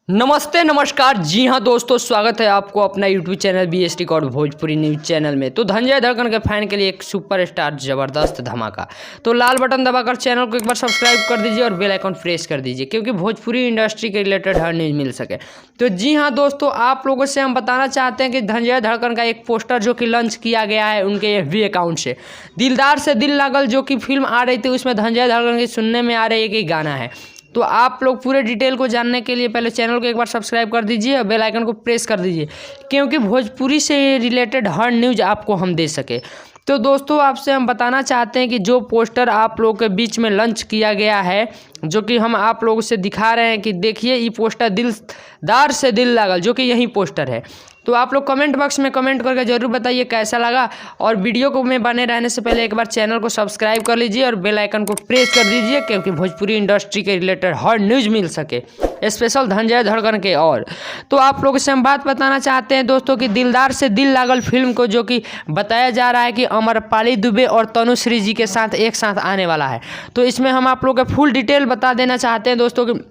नमस्ते नमस्कार। जी हाँ दोस्तों, स्वागत है आपको अपना YouTube channel BS record Bhojpuri news channel में। तो धनंजय धड़कन के फैन के लिए एक सुपरस्टार ज़बरदस्त धमाका। तो लाल बटन दबाकर चैनल को एक बार सब्सक्राइब कर दीजिए और बेल आइकन प्रेस कर दीजिए, क्योंकि भोजपुरी इंडस्ट्री के रिलेटेड हर न्यूज़ मिल सके। तो जी हाँ दोस्तों, आप लोगों से हम बताना चाहते हैं कि धनंजय धड़कन का एक पोस्टर जो कि लॉन्च किया गया है उनके FB अकाउंट से, दिलदार से दिल लागल जो कि फिल्म आ रही थी, उसमें धनंजय धड़कन की सुनने में आ रही एक गाना है। तो आप लोग पूरे डिटेल को जानने के लिए पहले चैनल को एक बार सब्सक्राइब कर दीजिए और बेल आइकन को प्रेस कर दीजिए, क्योंकि भोजपुरी से रिलेटेड हर न्यूज़ आपको हम दे सके। तो दोस्तों, आपसे हम बताना चाहते हैं कि जो पोस्टर आप लोग के बीच में लॉन्च किया गया है, जो कि हम आप लोगों से दिखा रहे हैं कि देखिए ये पोस्टर दिलदार से दिल लागल, जो कि यही पोस्टर है। तो आप लोग कमेंट बॉक्स में कमेंट करके ज़रूर बताइए कैसा लगा, और वीडियो को में बने रहने से पहले एक बार चैनल को सब्सक्राइब कर लीजिए और बेल आइकन को प्रेस कर दीजिए, क्योंकि भोजपुरी इंडस्ट्री के रिलेटेड हर न्यूज़ मिल सके, स्पेशल धनंजय धड़कन के। और तो आप लोगों से हम बात बताना चाहते हैं दोस्तों कि दिलदार से दिल लागल फिल्म को, जो कि बताया जा रहा है कि अमरपाली दुबे और तनुश्री जी के साथ एक साथ आने वाला है। तो इसमें हम आप लोग को फुल डिटेल बता देना चाहते हैं दोस्तों कि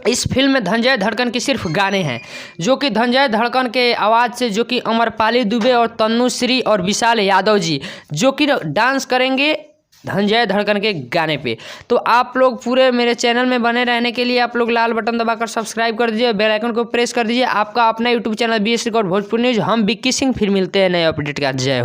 इस फिल्म में धनंजय धड़कन के सिर्फ गाने हैं, जो कि धनंजय धड़कन के आवाज़ से, जो कि अमरपाली दुबे और तनुश्री और विशाल यादव जी जो कि डांस करेंगे धनंजय धड़कन के गाने पे। तो आप लोग पूरे मेरे चैनल में बने रहने के लिए आप लोग लाल बटन दबाकर सब्सक्राइब कर दीजिए, बेल आइकन को प्रेस कर दीजिए। आपका अपना YouTube channel BS record Bhojpuri news. हम विक्की सिंह फिर मिलते हैं नए अपडेट का। जय हो।